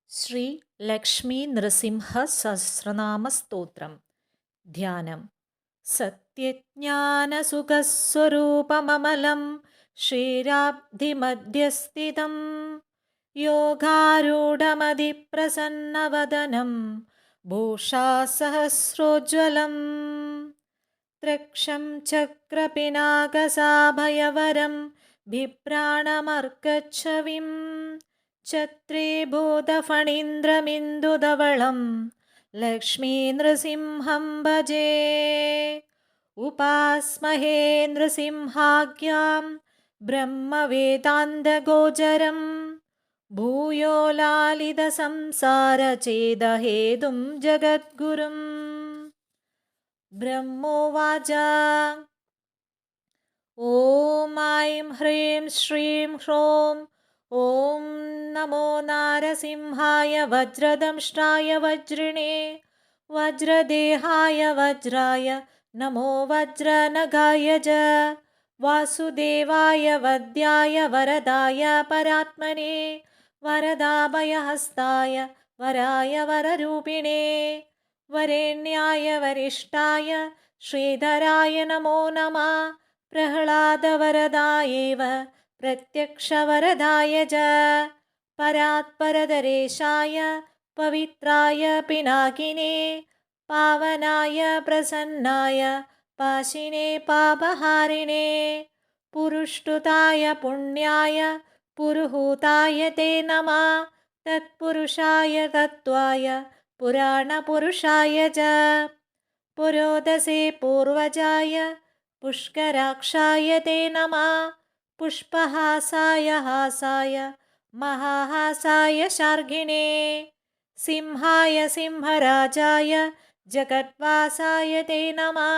ശ്രീ ലക്ഷ്മി നൃസിംഹ സഹസ്രനാമസ്തോത്രം. ധ്യാനം. സത്യജ്ഞാനസുഖസ്വരൂപമമലം ശ്രീരാബ്ധിമധ്യസ്ഥിതം യോഗാരൂഢമതിപ്രസന്നവദനം ഭൂഷാസഹസ്രോജ്വലം ത്രക്ഷം ചക്രപിനാകസാഭയവരം ബിഭ്രാണമർക്കച്ഛവിം ഛത്രേ ഭൂതഫണീന്ദ്രമിന്ദുധവളം ലക്ഷ്മീ നൃസിംഹം ഭജേ. ഉപാസ്മഹേ നൃസിംഹാഖ്യാം ബ്രഹ്മവേദാന്തഗോചരം ഭൂയോ ലാലിതസംസാരഛേദഹേതും ജഗദ്ഗുരും. ബ്രഹ്മോവാച. ഓം ഐം ഹ്രീം ശ്രീം ഹ്രോം ഓം നമോ നാരസിംഹായ വജ്രദംഷ്ട്രായ വജ്രിണേ വജ്രദേഹായ വജ്രായ നമോ വജ്രനഖായ ച വാസുദേവായ വദ്യായ വരദായ പരാത്മനേ വരദാഭയഹസ്തായ വരായ വരരൂപിണേ വരേണ്യായ വരിഷ്ഠായ ശ്രീധരായ നമോ നമഃ പ്രഹ്ലാദവരദായേവ പ്രത്യക്ഷവരദായ ച പരാത്പരതരേശായ പവിത്രായ പിനാകിനേ പാവനായ പ്രസന്നായ പാശിനേ പാപഹാരിണേ പുരുഷ്ടുതായ പുണ്യായ പുരുഹൂതായ തേ നമഃ തത്പുരുഷായ തത്വായ പുരാണപുരുഷായ ച പുരോദസേ പൂർവജായ പുഷ്കരാക്ഷായ തേ നമഃ പുഷ്പഹാസായ ഹാസായ മഹാഹാസായ ശാർഗിണേ സിംഹായ സിംഹരാജായ ജഗദ്വാസായ തേ നമഃ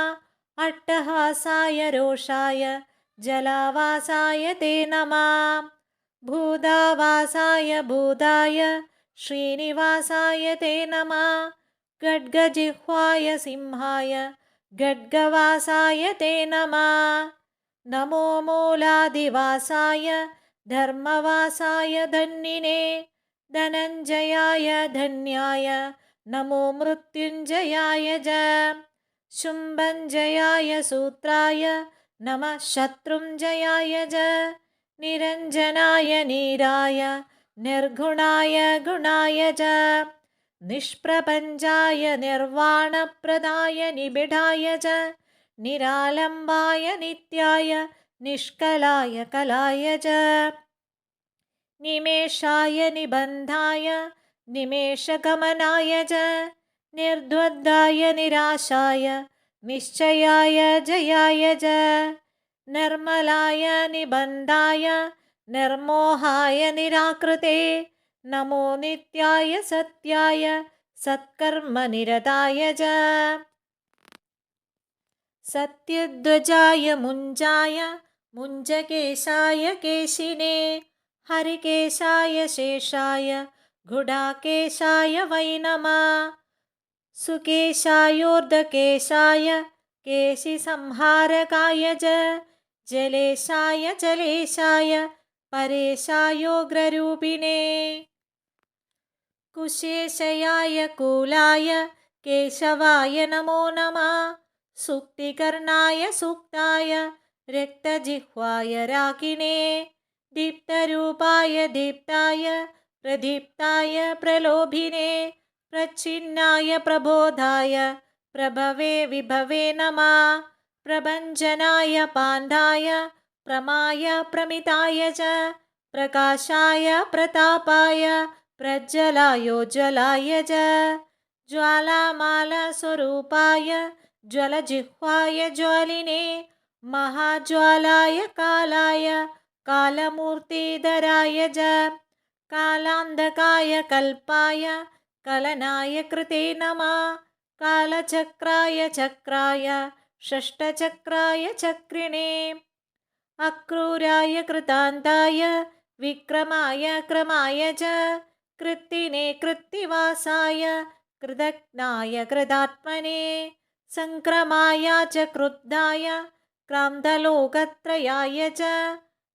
അട്ടഹാസായ രോഷായ ജലാവാസായ തേ നമഃ ഭൂതാവാസായ ഭൂതായ ശ്രീനിവാസായ തേ നമഃ ഖഡ്ഗജിഹ്വായ സിംഹായ ഖഡ്ഗവാസായ തേ നമഃ നമോ മൂലാദിവാസായ ധർമ്മവാസായ ധന്യിനേ ധനഞ്ജയായ ധന്യായ നമോ മൃത്യുഞ്ജയായ ച ശുംഭഞ്ജയായ സൂത്രായ നമഃ ശത്രുഞ്ജയായ ച നിരഞ്ജനായ നീരായ നിർഗുണായ ഗുണായ ച നിഷ്പ്രപഞ്ചായ നിർവാണപ്രദായ നിബിഡായ ച നിരാലംബായ നിത്യായ നിഷ്കലായ കലായ ച നിമേഷായ നിബന്ധായ നിമേഷഗമനായ ച നിർദ്വദ്ധായ നിരാശായ നിശ്ചയായ ജയായ ച നിർമ്മലായ നിബന്ധായ നിർമോഹായ നിരാകൃതേ നമോ നിത്യായ സത്യായ സത്കർമ്മനിരതായ ച സത്യധ്വജായ മുഞ്ചായ മുഞ്ചകേശായ കേശിനേ ഹരികേശായ ശേഷായ ഗുഡാകേശായ വൈ നമഃ സുകേശായോർധകേശായ കേശിസംഹാരകായ ച ജലേശായ ജലേശായ പരേശായോഗ്രരൂപിണേ കുശേശയായ കൂലായ കേശവായ നമോ നമഃ സൂക്തികർണായ സൂക്തായ രക്തജിഹ്വായ രാഗിണേ ദീപ്തരൂപായ ദീപ്തായ പ്രദീപ്തായ പ്രലോഭിനേ പ്രച്ഛിന്നായ പ്രബോധായ പ്രഭവേ വിഭവേ നമഃ പ്രഭഞ്ജനായ പാണ്ഡായ പ്രമായ പ്രമിതായ ച പ്രകാശായ പ്രതാപായ പ്രജ്വലായോജ്വലായ ച ജ്വാലാമാലസ്വരൂപായ ജ്വലജിഹ്വായ ജ്വാലിനേ മഹാജ്വാലായ കാലായ കാലമൂർത്തിധരായ ച കാലാന്തകായ കൽപ്പായ കലനായ കൃതേ നമഃ കാലചക്രായ ചക്രായ ഷഷ്ടചക്രായ ചക്രിണേ അക്രൂരായ കൃതാന്തായ വിക്രമായ ക്രമായ ച കൃത്തിനേ കൃത്തിവാസായ കൃതജ്ഞായ കൃതാത്മനേ സംക്രമായ ച ക്രുദ്ധായ ക്രാന്തലോകത്രയായ ച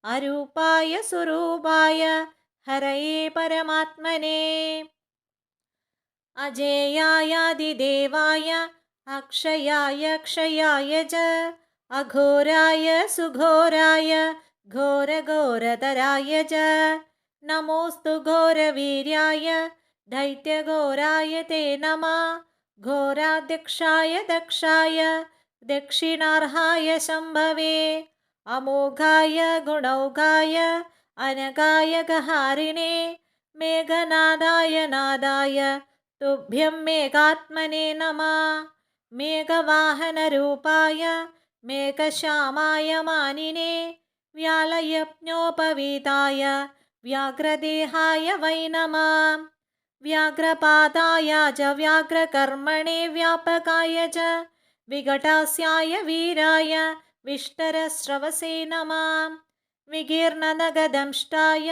അരൂപായ സ്വരൂപായ ഹരയേ പരമാത്മനേ अजेयायादिदेवाय अक्षयाय क्षयाय च अघोराय सुघोराय घोरघोरतराय च नमोऽस्तु घोरवीर्याय दैत्यघोराय ते नमः घोराध्यक्षाय दक्षाय दक्षिणार्हाय शम्भवे अमोघाय गुणौघाय अनगाय गहारिणे मेघनादाय नादाय तुभ्यं मेघात्मने नमः मेघवाहनरूपाय मेघश्यामाय मानिने व्यालयज्ञोपवीताय व्याघ्रदेहाय वै नमः व्याघ्रपादाय च व्याघ्रकर्मणे व्यापकाय च विघटास्याय वीराय विष्टरश्रवसे नमः विकीर्णनगदंष्टाय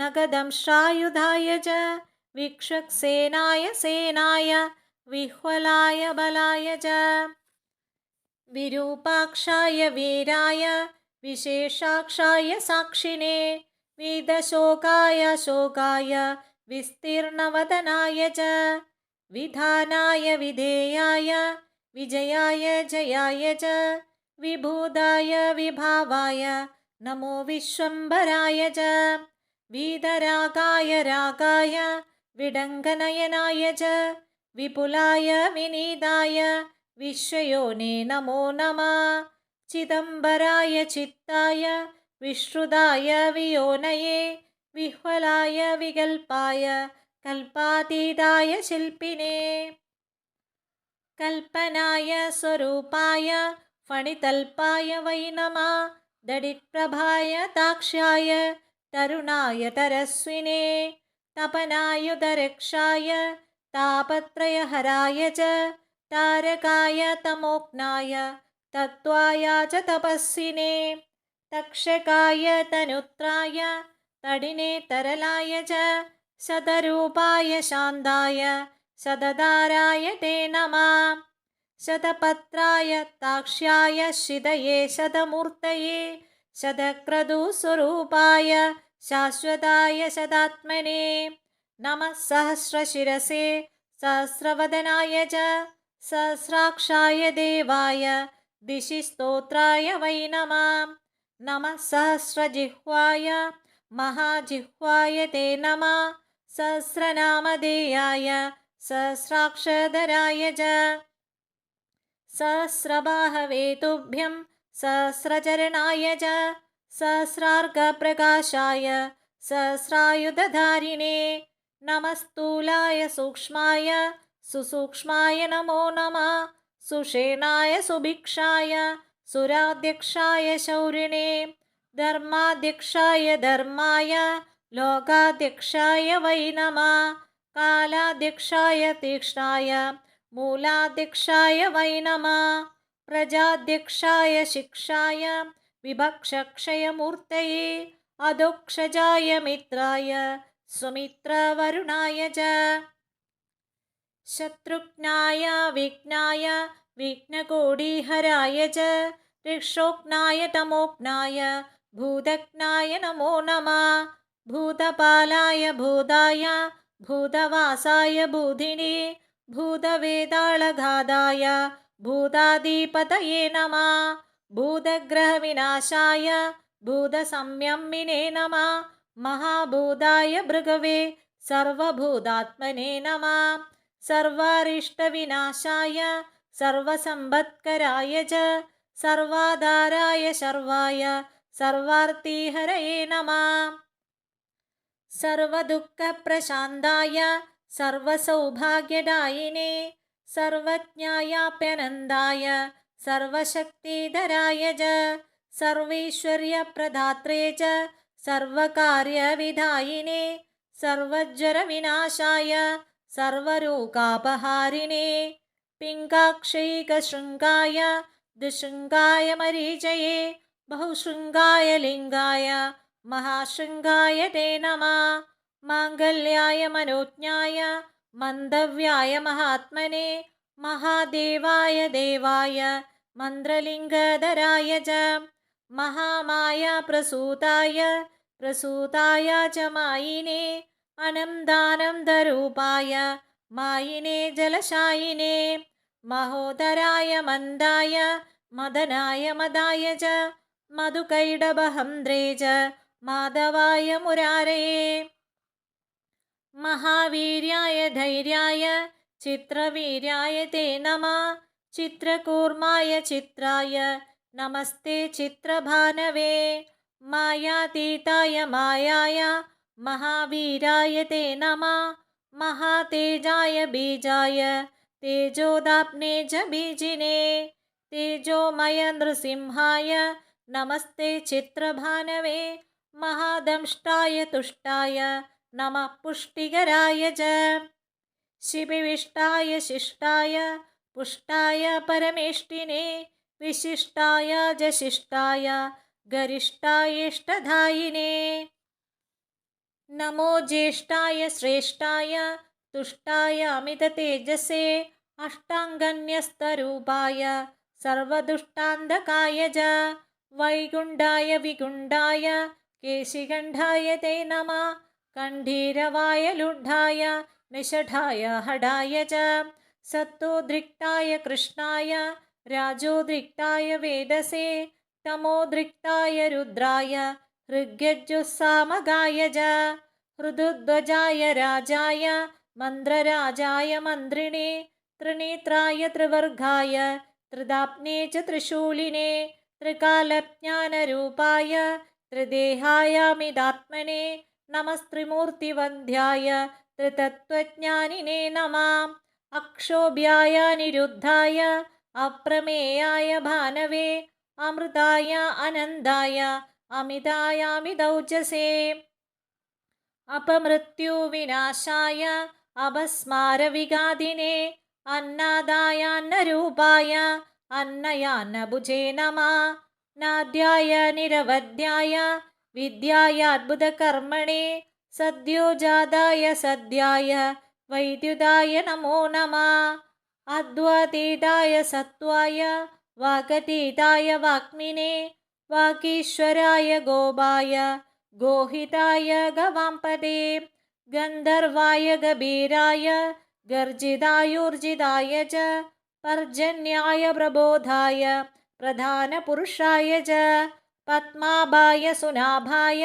नगदंष्ट्रायुधाय च विक्षक्सेनाय सेनाय विह्वलाय बलाय च विरूपाक्षाय वीराय विशेषाक्षाय साक्षिणे विदशोकाय शोकाय विस्तीर्णवदनाय च विधानाय विधेयाय विजयाय जयाय च विभूदाय विभावाय नमो विश्वम्भराय च वीतरागाय रागाय विडङ्गनयनाय च विपुलाय विनीताय विश्वयोने नमो नमः चिदम्बराय चित्ताय विश्रुताय वियोनये विह्वलाय विकल्पाय कल्पातीताय शिल्पिने कल्पनाय स्वरूपाय फणितल्पाय वै नमः दडिप्रभाय दाक्ष्याय तरुणाय तरस्विने तपनायुधरक्षाय तापत्रयहराय च तारकाय तमोघ्नाय तत्त्वाय च तपस्विने तक्षकाय तनुत्राय तडिने तरलाय च शतरूपाय शान्ताय शतधाराय ते नमः शतपत्राय ताक्ष्याय शितये शतमूर्तये शतक्रतुस्वरूपाय शाश्वताय शतात्मने नमः सहस्रशिरसे सहस्रवदनाय च सहस्राक्षाय देवाय दिशि स्तोत्राय वै नमः नमः सहस्रजिह्वाय महाजिह्वाय ते नमः सहस्रनामधेयाय सहस्राक्षधराय च सहस्रबाहवे तुभ्यं सहस्रचरणाय च सहस्रार्कप्रकाशाय सहस्रायुधधारिणे नमस्तूलाय सूक्ष्माय सुसूक्ष्माय नमो नमः सुषेणाय सुभिक्षाय सुराध्यक्षाय शौरिणे धर्माध्यक्षाय धर्माय लोकाध्यक्षाय वै नमः कालाध्यक्षाय तीक्ष्णाय मूलाध्यक्षाय वै नमः प्रजाध्यक्षाय शिक्षाय विभक्षक्षयमूर्तये अधोक्षजाय मित्राय सुमित्रवरुणाय च शत्रुघ्नाय विघ्नाय विघ्नकोटिहराय च ऋक्षोघ्नाय तमोघ्नाय भूतघ्नाय नमो नमः भूतपालाय भूताय भूतवासाय भूधिने भूतवेतालघाताय भूताधिपतये नमः भूतग्रहविनाशाय भूतसंयमिने नमः महाभूताय भृगवे सर्वभूतात्मने नमः सर्वारिष्टविनाशाय सर्वसम्पत्कराय च सर्वाधाराय सर्वाय सर्वार्तिहरये नमः सर्वदुःखप्रशान्ताय सर्वसौभाग्यदायिने सर्वज्ञायाप्यनन्दाय सर्वशक्तिधराय च सर्वैश्वर्यप्रदात्रे च सर्वकार्यविधायिने सर्वज्वरविनाशाय सर्वरोगापहारिणे पिङ्गाक्षैकशृङ्गाय द्विशृङ्गाय मरीचये बहुशृङ्गाय लिङ्गाय महाशृङ्गाय ते नमः माङ्गल्याय मनोज्ञाय मन्दव्याय महात्मने महादेवाय देवाय मन्द्रलिङ्गधराय च महामाया प्रसूताय च मायिने अनन्दानन्दरूपाय മായിനേ ജലശായിനേ മഹോദരായ മന്ദായ മദനായ മദായ ച മധുകൈടഭഹന്ത്രേ ച മാധവായ മുരാരയേ മഹാവീര്യായ ധൈര്യായ ചിത്രവീര്യായ തേ നമഃ ചിത്രകൂർമായ ചിത്രായ നമസ്തേ ചിത്രഭാനവേ മായാതീതായ മായായ മഹാവീരായ തേ നമഃ മഹാതേജായ ബീജായ തേജോദാപ്നേ ച ബീജിനേ തേജോമയ നൃസിംഹായ നമസ്തേ ചിത്രഭാനവേ മഹാദംഷ്ടായ തുഷ്ടായ നമഃ പുഷ്ടികരായ ച ശിപിവിഷ്ടായ ശിഷ്ടായ പുഷ്ടായ പരമേഷ്ഠിനേ വിശിഷ്ടായ ജശിഷ്ടായ ഗരിഷ്ഠായേഷ്ടധായിനേ നമോ ജ്യേഷ്ഠായ ശ്രേഷ്ഠായ തുഷ്ടായ അമിതതേജസേ അഷ്ടാംഗന്യസ്തരൂപായ സർവദുഷ്ടാന്തകായ ച വൈകുണ്ഠായ വികുണ്ഠായ കേശികണ്ഠായ തേ നമഃ കണ്ഠീരവായ ലുഢായ നിഷഠായ ഹഠായ ച സത്തോദ്രിക്തായ കൃഷ്ണായ രാജോദ്രിക്തായ വേദസേ തമോദ്രിക്തായ രുദ്രായ ഹൃഗ്യജുസ്സാമകായ ച ഹൃദുധ്വജായ രാജായ മന്ത്രരാജായ മന്ത്രിണേ ത്രിനേത്രായ ത്രിവർഗായ ത്രിദാപ്നേ ച ത്രിശൂലിനേ ത്രികാലജ്ഞാനരൂപായ ത്രിദേഹായാമിതാത്മനേ നമസ്ത്രിമൂർത്തിവന്ധ്യായ ത്രിതത്വജ്ഞാനിനേ നമഃ അക്ഷോഭ്യായ നിരുദ്ധായ അപ്രമേയായ ഭാനവേ അമൃതായ അനന്തായ അമിതായാമിതൗജസേ അപമൃത്യുവിനാശായ അപസ്മാരവിഘാതിനേ അന്നാദായാന്നരൂപായ അന്നയാന്നഭുജേ നമഃ നാദ്യായ നിരവധ്യായ വിദ്യായ അദ്ഭുതകർമ്മണേ സദ്യോജാതായ സദ്യായ വൈദ്യുതായ നമോ നമഃ അദ്വാതീതായ സത്വായ വാഗതീതായ വാഗ്മിനേ വാഗീശ്വരായ ഗോപായ ഗോഹിതായ ഗവാംപദേ ഗന്ധർവായ ഗഭീരായ ഗർജിതായൂർജിതായ ച പർജന്യായ പ്രബോധായ പ്രധാനപുരുഷായ ച പത്മാഭായ സുനാഭായ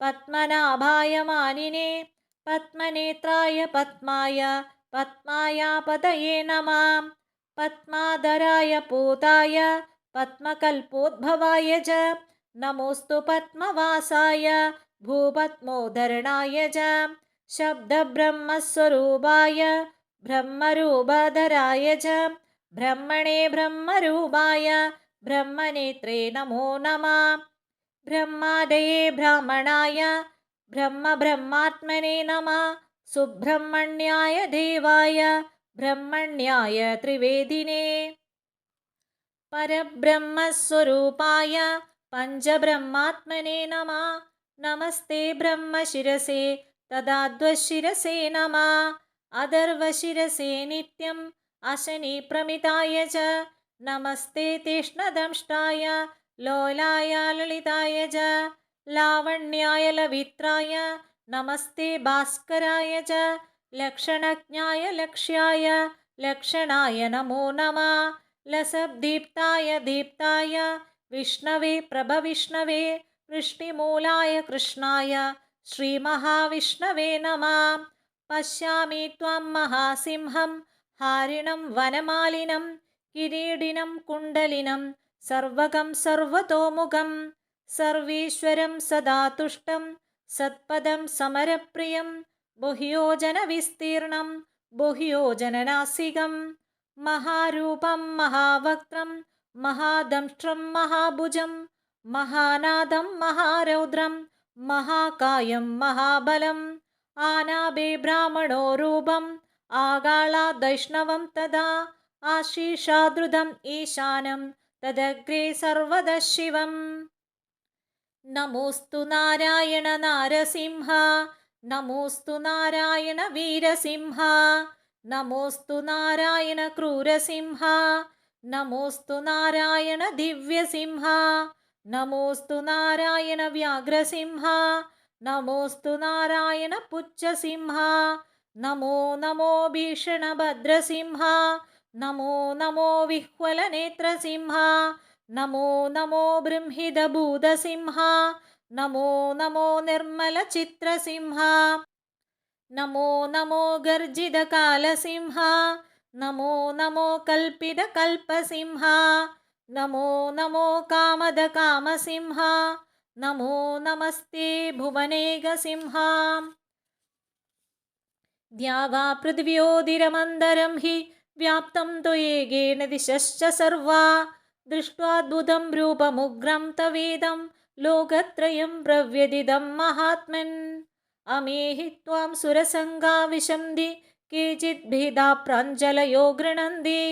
പത്മനാഭായ മാനിനേ പത്മനേത്രായ പത്മായ പത്മായാപതയേ നമഃ പത്മാധരായ പൂതായ പത്മകൽപോദ്ഭവായ ച നമോസ്തു പത്മവാസായ ഭൂപത്മോധരണായ ച ശബ്ദബ്രഹ്മസ്വരൂപായ ബ്രഹ്മരൂപധരായ ച ബ്രഹ്മണേ ബ്രഹ്മരൂപായ ബ്രഹ്മനേത്രേ നമോ നമഃ ബ്രഹ്മാദയേ ബ്രാഹ്മണായ ബ്രഹ്മബ്രഹ്മാത്മനേ നമഃ സുബ്രഹ്മണ്യായ ദേവായ ബ്രഹ്മണ്യായ ത്രിവേദിനേ പരബ്രഹ്മസ്വരൂപായ പഞ്ചബ്രഹ്മാത്മനേ നമഃ നമസ്തേ ബ്രഹ്മശിരസേ തദാദ്വശിരസേ നമഃ അഥർവശിരസേ നിത്യം അശനീപ്രമിതായ ച നമസ്തേ തീഷ്ണദംഷ്ടായ ലോലായ ലളിതായ ച ലാവണ്യായ ലവിത്രായ നമസ്തേ ഭാസ്കരായ ച ലക്ഷണജ്ഞായ ലക്ഷ്യായ ലക്ഷണായ നമോ നമഃ ലസദ്ദീപ്തായ ദീപ്തായ വിഷ്ണവേ പ്രഭവിഷ്ണവേ വൃഷ്ണിമൂലായ കൃഷ്ണായ ശ്രീമഹാവിഷ്ണവേ നമഃ പശ്യാമി ത്വം മഹാസിംഹം ഹാരിണം വനമാലിനം കിരീടിനം കുണ്ടലിനം സർവകം സർവതോമുഖം സർവീശ്വരം സദാ തുഷ്ടം സത്പദം സമരപ്രിയം ബഹുയോജനവിസ്തീർണം ബഹുയോജനനാസികം മഹാരൂപം മഹാവക്ത്രം മഹാദംഷ്ട്രം മഹാഭുജം മഹാനാദം മഹാരൗദ്രം മഹാകായം മഹാബലം ആനാഭേ ബ്രാഹ്മണോ രൂപം ആകാളാദൈഷ്ണവം തഥാ ആശീഷാദ്രുതം ഈശാനം തദഗ്രേ സർവദഃ ശിവം നമോസ്തു നാരായണ നാരസിംഹ നമോസ്തു നാരായണ വീരസിംഹ നമോസ്തു നാരായണ ക്രൂരസിംഹ നമോസ്തു നാരായണ ദിവ്യസിംഹ നമോസ്തു നാരായണ വ്യാഘ്രസിംഹ നമോസ്തു നാരായണ പുച്ഛസിംഹ നമോ നമോ ഭീഷണഭദ്രസിംഹ, നമോ നമോ വിഹ്വലനേത്രസിംഹ, നമോ നമോ ബൃംഹിതഭൂതസിംഹ, നമോ നമോ നിർമ്മലചിത്രസിംഹ, നമോ നമോ ഗർജിതകാലസിംഹ, നമോ നമോ കൽപ്പിതകൽപസിംഹ, നമോ നമോ കാമദകാമസിംഹ, നമോ നമസ്തേ ഭുവനേകസിംഹ. ദ്യാവാ പൃഥിവ്യോതിരമന്തരം ഹി വ്യാപ്തം ത്വയേകേന ദിശശ്ച സർവാ ദൃഷ്ട്വാദ്ഭുതം രൂപമുഗ്രം തവേദം ലോകത്രയം പ്രവ്യദിതം മഹാത്മൻ. അമേഹി ത്വാം സുരസംഗാ വിശന്തി കേചിത് ഭേദാ പ്രാഞ്ജലയോ ഗൃണന്തി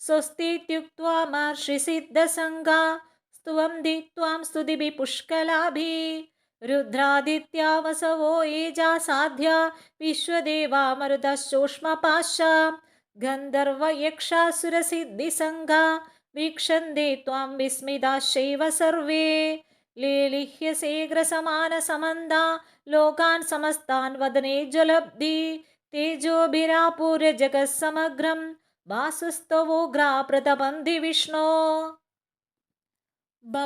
സ്വസ്തിത്യുക്ത്വാ മഹർഷിസിദ്ധസംഗാ സ്തുവന്തി ത്വാം സ്തുതിഭിः പുഷ്കലാഭിः. രുദ്രാദിത്യാ വസവോ യേജാ സാധ്യ വിശ്വദേവാ മരുതശ്ചോഷ്മപാശ ഗന്ധർവയക്ഷാസുരസിദ്ധിസംഘാ വീക്ഷന്തെ ത്വാം വിസ്മിതാശ്ചൈവ സർവേ. ലേലിഹ്യസേഗ്രസമാനസമന്താ ലോകാൻ സമസ്താൻ വദനെ ജ്വലബ്ധി തേജോഭിരാപൂര്യ ജഗത്സമഗ്രം വാസുസ്തവോഗ്രാ പ്രതപന്തി വിഷ്ണോ.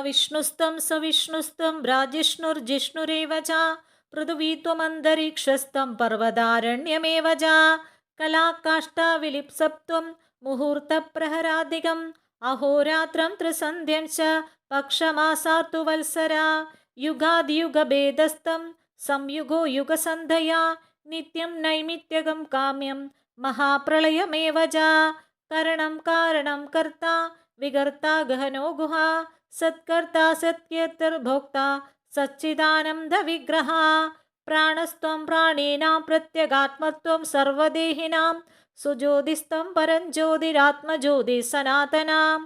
വിഷ്ണുസ്തം സവിഷ്ണുസ്തം ബ്രാജിഷ്ണുർജിഷ്ണുരേവ ച പൃഥിവീ ത്വമന്തരീക്ഷസ്തം പർവതാരണ്യമേവ ച കലാകാഷ്ഠാവിലിപ്സത്വം മുഹൂർത്തപ്രഹരാധികം അഹോരാത്രം ത്രിസന്ധ്യം ച പക്ഷമാസാർത്തു വത്സരാ യുഗാദിയുഗഭേദസ്തം സംയുഗോ യുഗസന്ധ്യയാ നിത്യം നൈമിത്യകം കാമ്യം മഹാപ്രളയമേവ ച കരണം കാരണം കർത്ത വികർത്ത ഗഹനോ ഗുഹ സത്കർത്ത സത്കീർത്തിർഭോക്ത സച്ചിദാനന്ദ വിഗ്രഹ പ്രാണസ്ത്വം പ്രാണീനാം പ്രത്യഗാത്മത്വം സർവദേഹിനാം സുജ്യോതിസ്തം പരഞ്ജ്യോതിരാത്മജ്യോതി സനാതനാം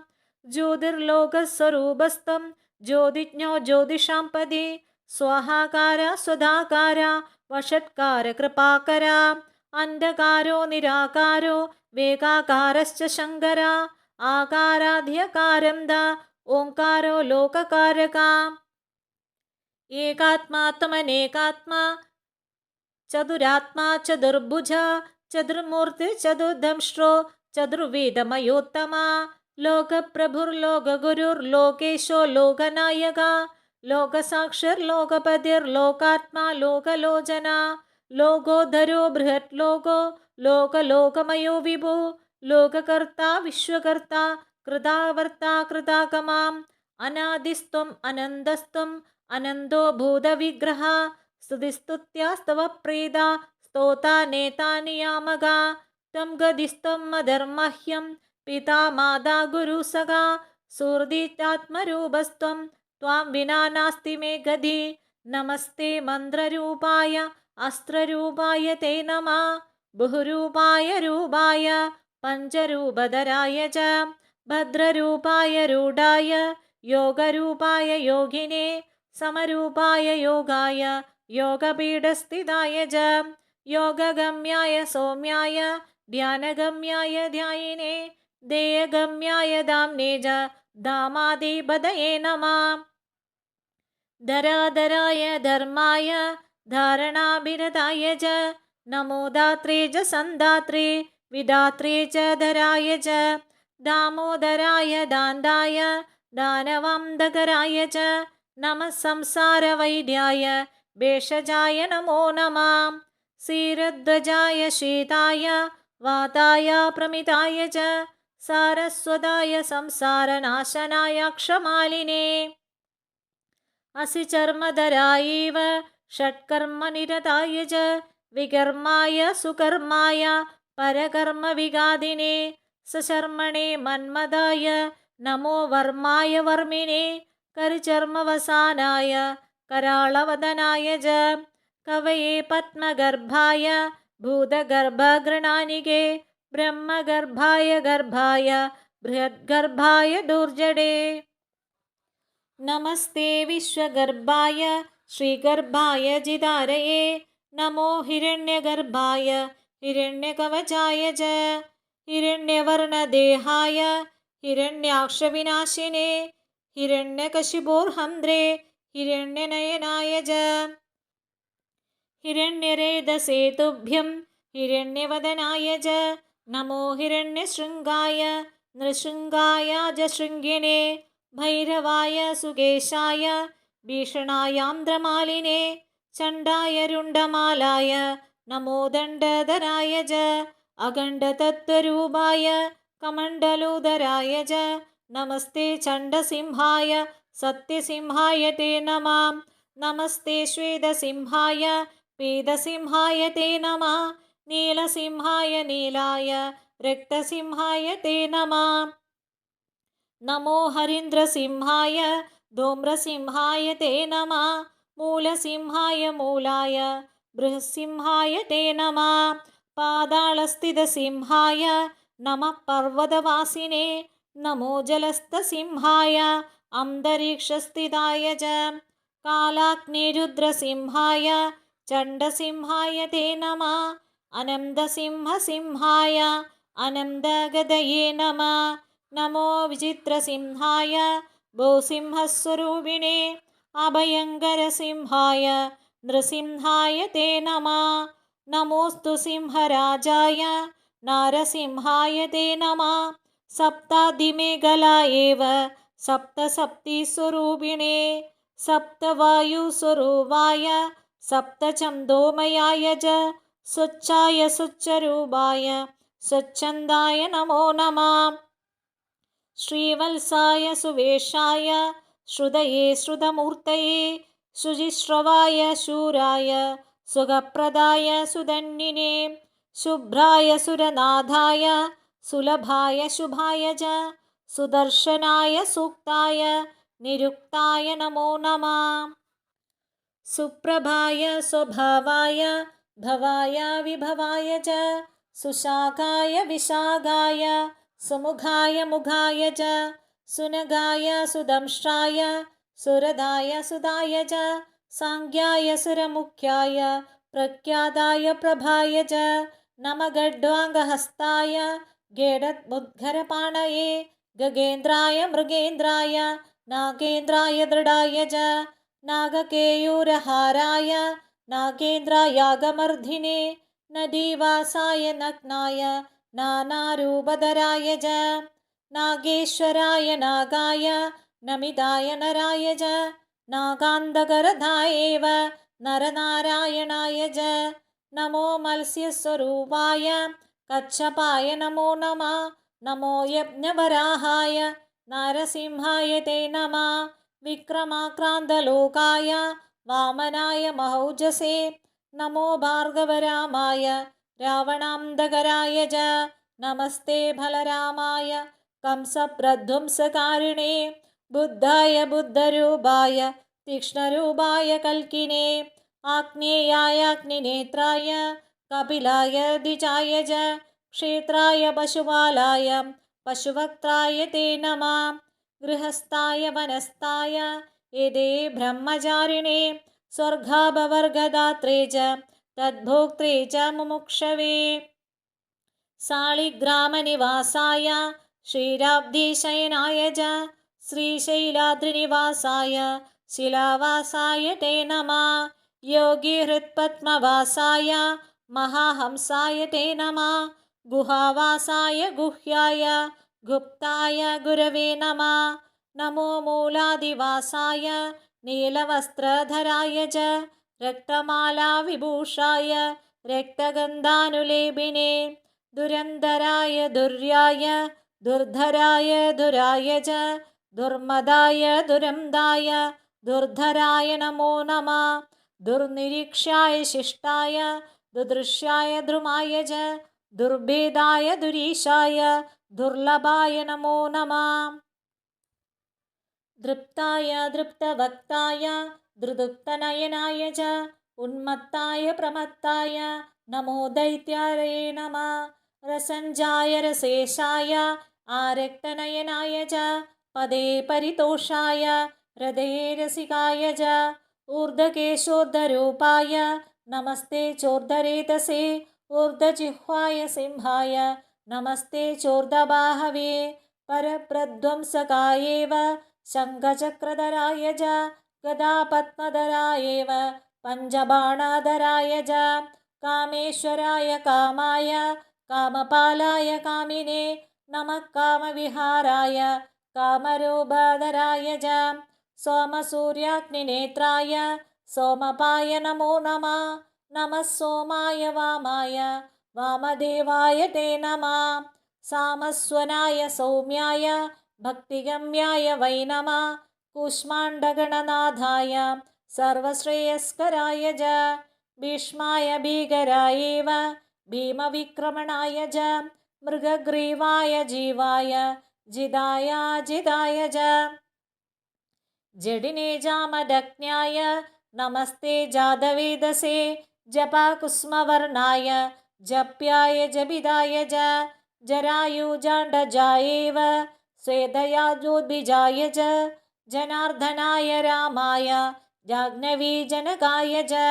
ജ്യോതിർലോകസ്വരൂപസ്തം ജ്യോതിജ്ഞോ ജ്യോതിഷാം പദി സ്വാഹാകാര സ്വധാകാര വഷട്കാര കൃപാകര അന്ധകാരോ നിരാകാരോ വേഗാകാരശ്ച ശങ്കര ആകാരാധ്യകാരം ദ ഓംകാരോ ലോകകാരക. ഏകാത്മാത്മനേകാത്മാ ചതുരാത്മാ ചതുർഭുജ ചതുർമൂർത്തി ചതുർദംഷ്ട്രോ ചതുർവേദമയോത്തമ ലോകപ്രഭുർലോകഗുരുർലോകേശോ ലോകനായക ലോകസാക്ഷിർലോകപതിർലോകാത്മാ ലോകലോചന ലോകോധരോ ബൃഹത് ലോകോ ലോകലോകമയോ വിഭു ലോകകർത്ത വിശ്വകർത്ത കൃതാവർത്ത കൃതാഗമാം അനാദിസ്ത്വം അനന്തസ്ത്വം അനന്തോ ഭൂതവിഗ്രഹ സ്തുതിസ്തുത്യാസ്തവ പ്രീത സ്തോതാ നേതാ നിയാമക ത്വം ഗതിസ്ത്വം മദർമഹ്യം പിതാ മാതാ ഗുരുസഖാ സുഹൃദീത്യാത്മരൂപസ്ത്വം ത്വാം വിനാ നാസ്തി മേ ഗതി. നമസ്തേ മന്ത്രരൂപായ അസ്ത്രരൂപായ തേ നമഃ ബഹുരൂപായ രൂപായ പഞ്ചരൂപധരായ ച ഭദ്രരൂപായ രൂഢായ യോഗരൂപായ യോഗിനേ സമരൂപായ യോഗായ യോഗപീഠസ്ഥിതായ ച യോഗഗമ്യായ സൗമ്യായ ധ്യാനഗമ്യായ ധ്യായിനേ ദേയഗമ്യായ ധാംനേ ച ധാമാധിപതയേ നമഃ. ധരാധരായ ധർമായ ധാരണാഭിരതായ ച നമോ ധാത്രേ ച സന്ധാത്രേ വിധാത്രേ ച ധരായ ച ദാമോദരായ ദാന്തായ ദാനവാന്തകരായ ച നമഃ സംസാരവൈദ്യായ ഭേഷജായ നമോ നമഃ. ക്ഷീരധ്വജായ ശീതായ വാതായ പ്രമിതായ ച സാരസ്വതായ സംസാരനാശനായ ക്ഷമാലിനേ അസി ചർമ്മധരായൈവ ഷട്കർമ്മനിരതായ ച വികർമായ സുകർമായ പരകർമ്മവിഘാതിനേ സശർമ്മണേ മന്മദായ നമോ വർമായ വർമ്മിണേ കരിചർമ്മവസാനായ കരാളവദനായ ച കവയേ പത്മഗർഭായ ഭൂതഗർഭഗൃണാനികേ ബ്രഹ്മഗർഭായ ഗർഭായ ബൃഹദ്ഗർഭായ ദുർജടേ. നമസ്തേ വിശ്വഗർഭായ ശ്രീഗർഭായ ജിതാരയേ നമോ ഹിരണ്യഗർഭായ ഹിരണ്യകവചായ ച ഹിരണ്യവർണദേഹായ ഹിരണ്യാക്ഷവിനാശിനേ ഹിരണ്യകശിപോർഹന്ത്രേ ഹിരണ്യനയനായ ച ഹിരണ്യരേതസേ തുഭ്യം हिरण्यवदनाय च नमो हिरण्यशृङ्गाय नृशृङ्गाय च शृङ्गिणे भैरवाय सुगेशाय भीषणायान्द्रमालिने चण्डाय रुण्डमालाय नमो दण्डधराय च अखण्डतत्त्वरूपाय कमण्डलुधराय च नमस्ते चण्डसिंहाय सत्यसिंहाय ते नमः। नमस्ते श्वेतसिंहाय पीतसिंहाय ते नमः। नीलसिंहाय नीलाय रक्तसिंहाय ते नमः। नमो हरीन्द्रसिंहाय धूम्रसिंहाय ते नमः। मूलसिंहाय मूलाय बृहत्सिंहाय ते नमः। पातालस्थितसिंहाय नमः। पर्वतवासिने नमो जलस्थसिंहाय अन्तरिक्षस्थिताय च कालाग्निरुद्रसिंहाय चण्डसिंहाय ते नमः। अनन्तसिंहसिंहाय अनन्तगदये नमः। नमो विचित्रसिंहाय भूसिंहस्वरूपिणे अभयङ्करसिंहाय नृसिंहाय ते नमः। नमोऽस्तु सिंहराजाय नारसिंहाय ते नमः। सप्तादिमेखला एव सप्तसप्तिस्वरूपिणे सप्तवायुस्वरूपाय सप्तछन्दोमयाय च स्वच्छाय स्वच्छरूपाय स्वच्छन्दाय नमो नमः। श्रीवत्साय सुवेशाय श्रुतये श्रुतमूर्तये शुचिश्रवाय शूराय सुखप्रदाय सुधन्विने शुभ्राय सुरनाथाय सुलभाय शुभाय च सुदर्शनाय सूक्ताय निरुक्ताय नमो नमः। सुप्रभाय स्वभावाय भवाय विभवाय च सुशाखाय विशाखाय सुमुखाय मुखाय च सुनगाय सुदंष्ट्राय सुरदाय सुदाय च सांख्याय सुरमुख्याय प्रख्याताय प्रभाय च नमः गड्वाङ्गहस्ताय गेडमुद्गरपाणये गगेन्द्राय मृगेन्द्राय नागेन्द्राय दृढाय च नागकेयूरहाराय नागेन्द्रायागमर्धिने नदीवासाय नग्नाय नानारूपधराय च नागेश्वराय नागाय नमिताय नराय च नागान्धकरधायैव नरनारायणाय च नमो मत्स्यस्वरूपाय कच्छपाय नमो नमः। नमो यज्ञवराहाय नारसिंहाय ते नमः। विक्रमाक्रान्तलोकाय वामनाय महौजसे नमो भार्गवरामाय रावणान्धकराय च नमस्ते बलरामाय कंसप्रध्वंसकारिणे बुद्धाय बुद्धरूपाय तीक्ष्णरूपाय कल्किने आग्नेयाय अग्निनेत्राय कपिलाय द्विजाय च क्षेत्राय पशुपालाय पशुवक्त्राय ते नमः। गृहस्थाय वनस्थाय एते ब्रह्मचारिणे स्वर्गापवर्गदात्रे च तद्भोक्त्रे च मुमुक्षवे सालिग्रामनिवासाय श्रीराब्धिशयनाय च श्रीशैलाद्रिनिवासाय शिलावासाय ते नमः। योगिहृत्पद्मवासाय महाहंसाय ते नमः। गुहावासाय गुह्याय गुप्ताय गुरवे नमः। नमो मूलादिवासाय नीलवस्त्रधराय च रक्तमालाविभूषाय रक्तगन्धानुलेपिने दुरन्धराय दुर्याय दुर्धराय दुराय च दुर्मदाय दुरन्दाय दुर्धराय नमो नमः। दुर्निरीक्षाय शिष्टाय दुदृश्याय द्रुमाय च दुर्भेदाय दुरीशाय दुर्लभाय नमो नमः। दृप्ताय दृप्तवक्ताय दृदुक्तनयनाय च उन्मत्ताय प्रमत्ताय नमो दैत्यारये नमः। रसञ्जाय रसेशाय आरक्तनयनाय च पदे परितोषाय हृदये रसिकाय च ऊर्ध्वकेशोद्धरूपाय नमस्ते चोर्धरेतसे ऊर्ध्वजिह्वाय सिंहाय नमस्ते चोर्धबाहवे परप्रध्वंसकायैव शङ्खचक्रधराय च गदापद्मधरायैव पञ्चबाणाधराय च कामेश्वराय कामाय कामपालाय कामिने नमः कामविहाराय कामरूपाधराय च सोमसूर्याग्निनेत्राय सोमपाय नमो नमः नमः सोमाय वामाय वामदेवाय ते नमः सामस्वनाय सौम्याय भक्तिगम्याय वै नमः कूष्माण्डगणनाथाय सर्वश्रेयस्कराय च भीष्माय भीकरायैव भीमविक्रमणाय च मृगग्रीवाय जीवाय जिदाय च जडिने जामदग्न्याय नमस्ते जातवेदसे जपाकुस्मवर्णाय जप्याय जपिदाय च जरायुजाण्डजायैव स्वेदयाजोद्भिजाय च जनार्दनाय रामाय जाह्नवीजनकाय च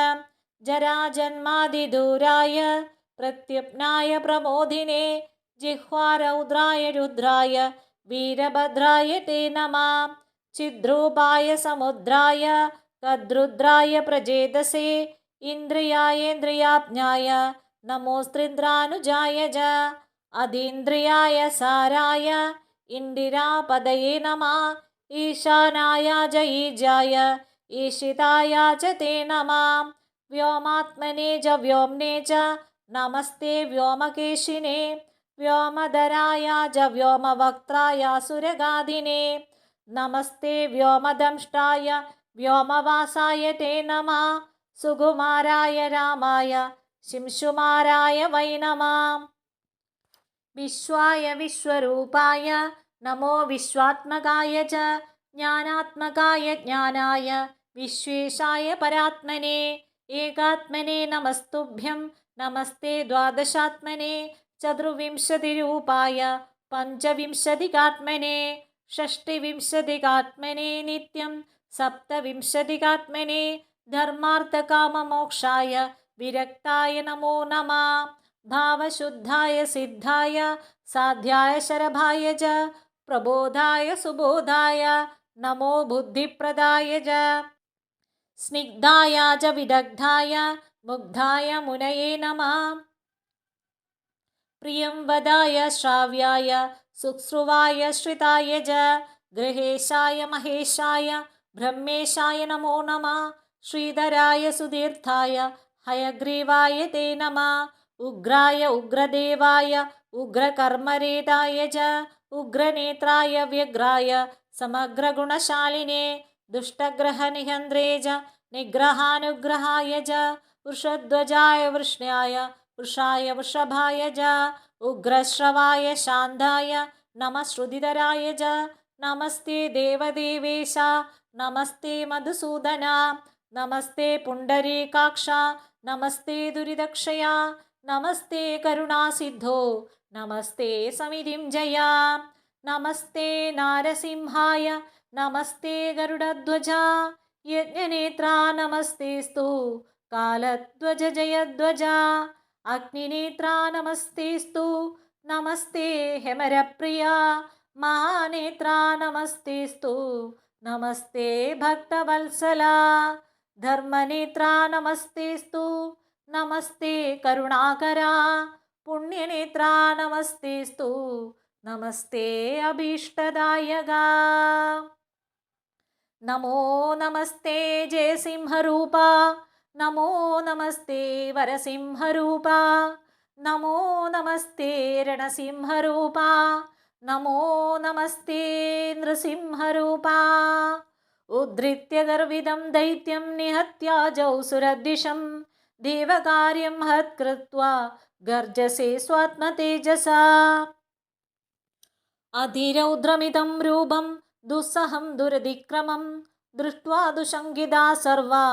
जराजन्मादिदूराय प्रत्युप्नाय प्रमोदिने जिह्वारौद्राय रुद्राय वीरभद्राय ते नमः चिद्रूपाय समुद्राय तद्रुद्राय प्रजेदसे इन्द्रियायेन्द्रियाज्ञाय नमोस्त्रिन्द्रानुजाय च अतीन्द्रियाय साराय इन्दिरापदये नमः ईशानाय च ईजाय ईशिताय च ते नमः व्योमात्मने च व्योम्ने च नमस्ते व्योमकेशिने व्योमधराय च व्योमवक्त्राय सुरगादिने नमस्ते व्योमदंष्टाय व्योमवासाय ते नमः सुकुमाराय रामाय शिंशुमाराय वै नमः विश्वाय विश्वरूपाय नमो विश्वात्मकाय च ज्ञानात्मकाय ज्ञानाय विश्वेशाय परात्मने एकात्मने नमस्तुभ्यं नमस्ते द्वादशात्मने चतुर्विंशतिरूपाय पञ्चविंशतिकात्मने षष्टिविंशतिकात्मने नित्यं सप्तविंशतिकात्मने धर्मार्थकाममोक्षाय विरक्ताय नमो नमः भावशुद्धाय सिद्धाय साध्याय शरभाय च प्रबोधाय सुबोधाय नमो बुद्धिप्रदाय च स्निग्धाय च विदग्धाय मुग्धाय मुनये नमः प्रियं वदाय श्राव्याय सुश्रुवाय श्रिताय च गृहेशाय महेशाय ब्रह्मेशाय नमो नमः श्रीधराय सुदीर्थाय हयग्रीवाय ते नमः उग्राय उग्रदेवाय उग्रकर्मरेताय च उग्रनेत्राय व्यग्राय समग्रगुणशालिने दुष्टग्रहनिहन्त्रे च निग्रहानुग्रहाय च वृषध्वजाय वृष्ण्याय वृषाय वृषभाय च उग्रश्रवाय शान्ताय नमः श्रुतिधराय च नमस्ते देवदेवेश नमस्ते मधुसूदना नमस्ते पुण्डरीकाक्ष नमस्ते दुरिदक्षया नमस्ते करुणासिद्धो नमस्ते समिधिं जया नमस्ते नारसिंहाय नमस्ते गरुडध्वजा यज्ञनेत्रा नमस्तेस्तु कालध्वज जयध्वजा अग्निनेत्रा नमस्तेस्तु नमस्ते हेमरप्रिया महानेत्रा नमस्तेस्तु नमस्ते भक्तवत्सला धर्मनेत्रा नमस्तेस्तु नमस्ते करुणाकरा पुण्यनेत्रा नमस्तेस्तु नमस्ते अभीष्टदायका नमो नमस्ते जयसिंहरूपा नमो नमस्ते वरसिंहरूपा नमो नमस्ते रणसिंहरूपा नमो नमस्ते नृसिंहरूपा उद्धृत्य गर्विदं दैत्यं निहत्याजौ सुरद्विषं देवकार्यं महत्कृत्वा गर्जसे स्वात्मतेजसा अतिरौद्रमिदं रूपं दुस्सहं दुरतिक्रमं दृष्ट्वा दुशङ्किता सर्वा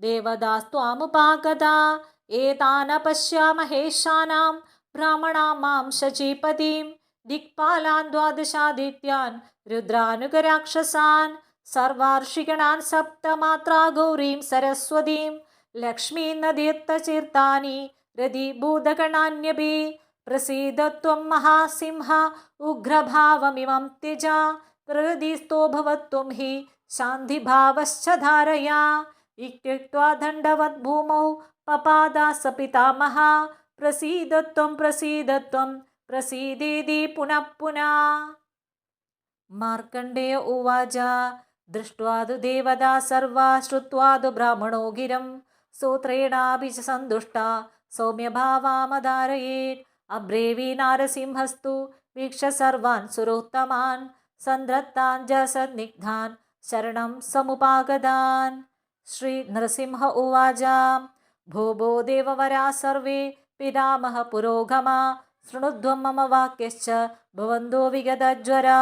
देवदास्त्वामुपागता एतान् पश्यामहेशानां ब्राह्मणां मां शचीपतिं दिक्पालान् द्वादशादित्यान् रुद्रानुगराक्षसान् सर्वार्षिगणान् सप्तमात्रा गौरीं सरस्वतीं लक्ष्मीं नदीर्थचीर्तानि रतिभूतगणान्यपि प्रसीद त्वं महासिंह उग्रभावमिमं त्यज प्रहृदिस्थो भवत्वं हि शान्तिभावश्च धारया इत्युक्त्वा दण्डवत् भूमौ पपादास पितामहा प्रसीदत्वं प्रसीदत्वं प्रसीदेति पुनः पुनः। मार्कण्डेय उवाच दृष्ट्वा तु देवता सर्वा श्रुत्वा तु ब्राह्मणो गिरं स्तोत्रेणापि च सन्तुष्टा सौम्यभावामधारयेत्। अब्रेवी नारसिंहस्तु वीक्ष्य सर्वान् सुरोत्तमान् सन्द्रत्तान् च सन्निग्धान् शरणं समुपागतान्। श्रीनरसिंह उवाच भो भो देववरा सर्वे पितामह पुरोगमा शृणुध्वं मम वाक्यश्च भवन्तो विगतज्वरा।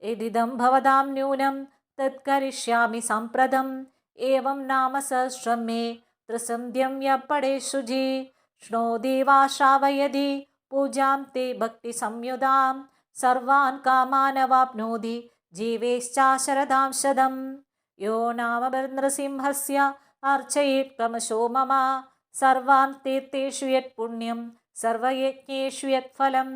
यदिदं भवतां न्यूनं तत्करिष्यामि साम्प्रतम्। एवं नाम सहस्रं मे त्रिसन्ध्यं यः पठेत् शुचि। शृणोति वा श्रावयति पूजां ते भक्तिसंयुतां सर्वान् कामान् अवाप्नोति जीवेश्चाशरदां शतम्। यो नाम नृसिंहस्य अर्चयेत् क्रमशो मम सर्वान् तीर्थेषु यत्पुण्यं सर्वयज्ञेषु यत्फलं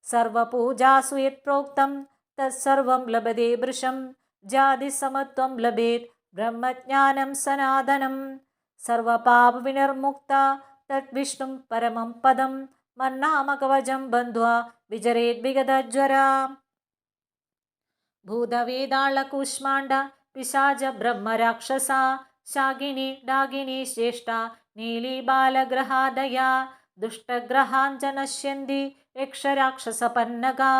सर्वपूजासु यत्प्रोक्तं तत्सर्वं लभते वृषं जातिसमत्वं लभेत् ब्रह्मज्ञानं सनातनं। सर्वपापविनिर्मुक्ता तद्विष्णुं परमं पदं मन्नामकवचं बन्ध्वा विचरेत् विगतज्वरा। भूतवेदाळकूष्माण्ड पिशाच ब्रह्मराक्षसा शाकिनी डाकिनी श्रेष्ठा नीलिबालग्रहादया दुष्टग्रहान् च नश्यन्ति यक्षराक्षसपन्नगा।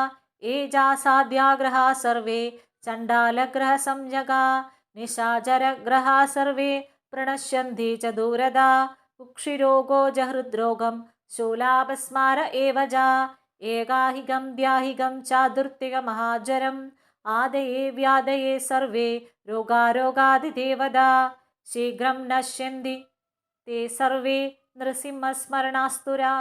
एजासाद्याग्रहा सर्वे चण्डालग्रहसंज्ञका निशाचरग्रहा सर्वे प्रणश्यन्ति च दूरदा। कुक्षिरोगो जहृद्रोगं शूलापस्मार एव च एकाहिकं द्याहिकं चातुर्थिकमहाज्वरम् आदये व्याधये सर्वे रोगारोगादिदेवता शीघ्रं नश्यन्ति ते सर्वे नृसिंहस्मरणास्तुरा।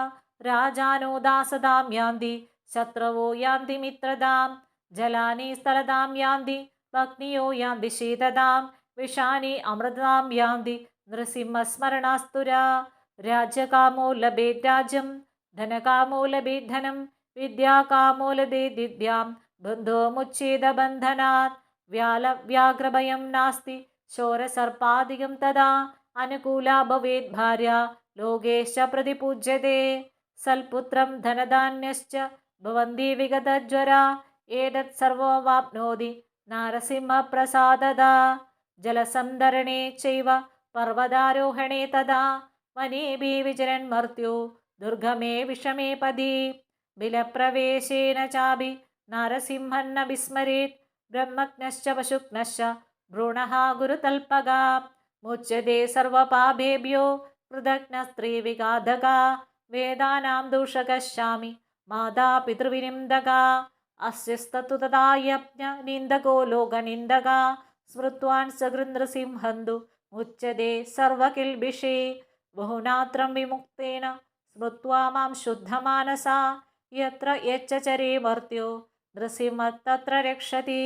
राजानो दासतां यान्ति शत्रवो यान्ति मित्रतां जलानि स्थलतां यान्ति भग्नियो यान्ति शीततां विषानि अमृतां यान्ति नृसिंहस्मरणास्तुरा। राज्यकामो लभेत् राज्यं धनकामो लभेत् धनं विद्याकामो लभेत् विद्यां बन्धो मुच्चेद बन्धनात्। व्यालव्याघ्रभयं नास्ति शौरसर्पादिकं तदा अनुकूला भवेत् भार्या लोकेश्च प्रतिपूज्यते। सल्पुत्रं धनधान्यश्च भवन्ति विगतज्वरा एतत् सर्वमवाप्नोति नारसिंहप्रसाददा। जलसन्धरणे चैव पर्वतारोहणे तदा वनेभिः विचरन् मर्त्यो दुर्गमे विषमे पदि बिलप्रवेशेन चापि नारसिंहन्न विस्मरेत्। ब्रह्मज्ञश्च पशुघ्नश्च भ्रूणः गुरुतल्पगा मुच्यते सर्वपापेभ्यो कृतघ्नस्त्रीविघातका वेदानां दूषकश्यामि माता पितृविनिन्दका। अस्यस्तु तथा यज्ञनिन्दको लोकनिन्दका स्मृत्वान् सकृन्नृसिंहन्तु मुच्यते सर्वकिल्बिषे। बहुनात्रं विमुक्तेन स्मृत्वा मां शुद्धमानसा यत्र यच्चरे मर्त्यो नृसिंह तत्र रक्षति।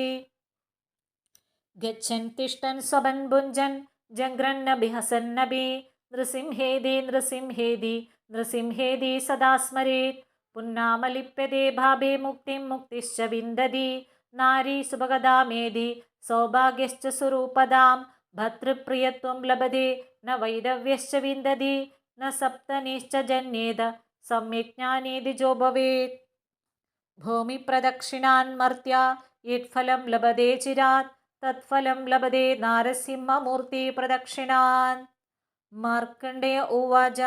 गच्छन् तिष्ठन् स्वपन् भुञ्जन् जङ्घ्रन्नपि हसन्नपि नृसिंहेति नृसिंहेति नृसिंहेति सदा स्मरेत्। पुन्नामलिप्यते भावे मुक्तिं मुक्तिश्च विन्दति नारी सुभगदामेधि सौभाग्यश्च स्वरूपदां भर्तृप्रियत्वं लभते न वैदव्यश्च विन्दति न सप्तनिश्च जन्येत सम्यक् ज्ञानेति जो भवेत्। भूमिप्रदक्षिणान् मर्त्या यत्फलं लभते चिरात् तत्फलं लभते नारसिंहमूर्तिप्रदक्षिणान्। मार्कण्डेय उवाच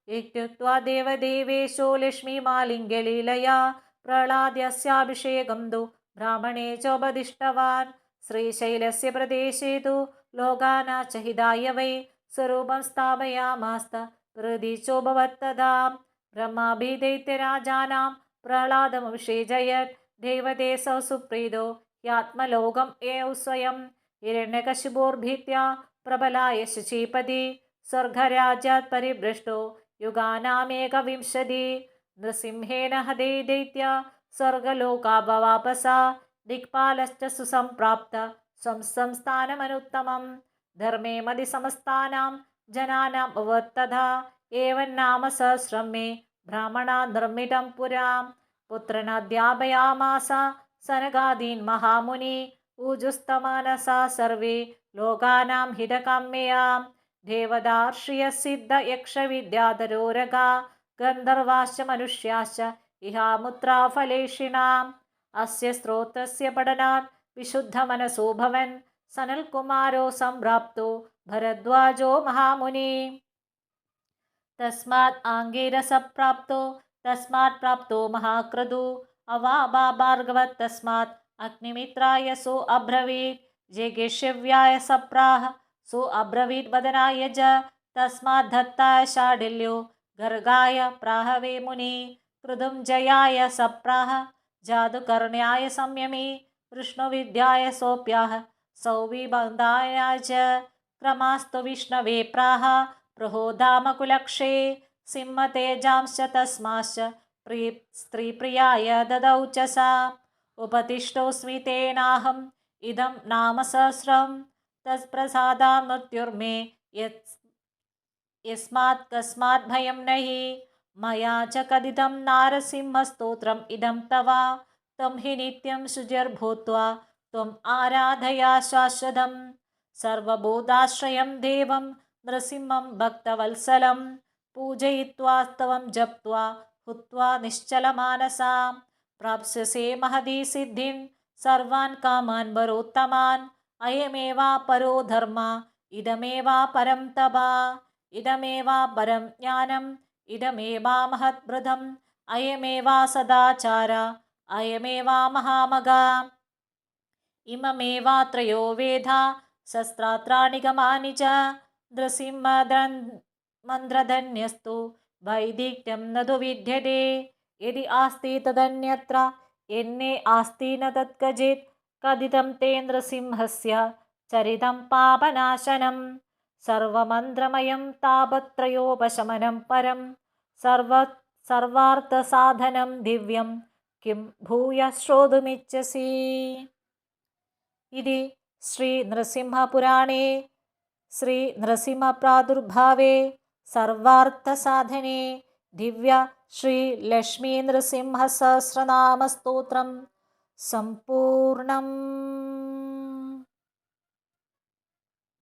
इत्युक्त्वा देवदेवेशो लक्ष्मीमालिङ्ग्यलीलया प्रह्लादस्याभिषेकं तु ब्राह्मणे चोपदिष्टवान्। श्रीशैलस्य प्रदेशे तु लोकानां च हिताय वै स्वरूपं स्थापयामास्त हृदि चोभवत्तदा। ब्रह्माभिदैत्यराजानां प्रह्लादमभिषेचयत् देवतेसौ सुप्रीतो ह्यात्मलोकम् एव स्वयं हिरण्यकशिपोर्भीत्या प्रबलाय शचीपति स्वर्गराज्यात् परिभ्रष्टो युगानामेकविंशति नृसिंहेन हते दैत्या स्वर्गलोका भवापसा दिक्पालश्च सुसम्प्राप्त स्वं संस्थानमनुत्तमं धर्मे मदिसमस्तानां जनानाम् अभवत्तथा एवं नाम सहस्रं मे ब्राह्मणा निर्मितं पुरां पुत्रनाध्यापयामास सनकादीन् महामुनि ऊजुस्तमानसा सर्वे लोकानां हितकाम्यया देवदार्ष्यसिद्धयक्षविद्याधरोरगा गन्धर्वाश्च मनुष्याश्च इहामुत्रा फलेषिणाम् अस्य स्तोत्रस्य पठनात् विशुद्धमनसो भवन् सनल्कुमारो सम्प्राप्तो भरद्वाजो महामुनि तस्मात् आङ्गिरसप्राप्तो तस्मात् प्राप्तो महाक्रतु अवाबा भार्गवत् तस्मात् अग्निमित्राय सो अब्रवीत् जेगेष्यव्याय सप्राह सो अब्रवीत् वदनाय च तस्मात् दत्ताय शाढ्यल्यो गर्गाय प्राहवे मुनि कृतुं जयाय सप्राह जादुकर्ण्याय संयमी विष्णुविद्याय सोऽप्याह सौविबन्धाय च क्रमास्तु विष्णवे प्राह प्रहोदामकुलक्षे सिंहतेजांश्च तस्माश्च स्त्रीप्रियाय ददौ च सा उपतिष्ठोऽस्मि तेनाहम् इदं नाम सहस्रं तत्प्रसादात् मृत्युर्मे यस्मात् कस्मात् भयं नहि मया च कथितं नारसिंहस्तोत्रम् इदं तव त्वं हि नित्यं शुचिर्भूत्वा त्वम् आराधया शाश्वतं सर्वभूताश्रयं देवं नृसिंहं भक्तवत्सलं पूजयित्वा स्तवं जप्त्वा हुत्वा निश्चलमानसा प्राप्स्यसे महती सिद्धिं सर्वान् कामान् वरोत्तमान् अयमेवा परो धर्म इदमेवा परं तपः इदमेवा परं ज्ञानम् इदमेवा महद्व्रतम् अयमेवा सदाचार अयमेवा महामगा इममेवा त्रयो वेदा शस्त्रास्त्राणि गमानि च नृसिंहमन्त्रधन्यस्तु वैदिक्यं न तु विद्यते यदि आस्ति तदन्यत्र यन्ने आस्ति न तत्कचित् कथितं ते नृसिंहस्य चरितं पापनाशनं सर्वमन्त्रमयं तापत्रयोपशमनं परं सर्वार्थसाधनं दिव्यं किं भूयः श्रोतुमिच्छसि इति श्रीनृसिंहपुराणे श्रीनृसिंहप्रादुर्भावे सर्वार्थसाधने दिव्य श्रीलक्ष्मीनृसिंहसहस्रनामस्तोत्रं सम्पूर्णम्।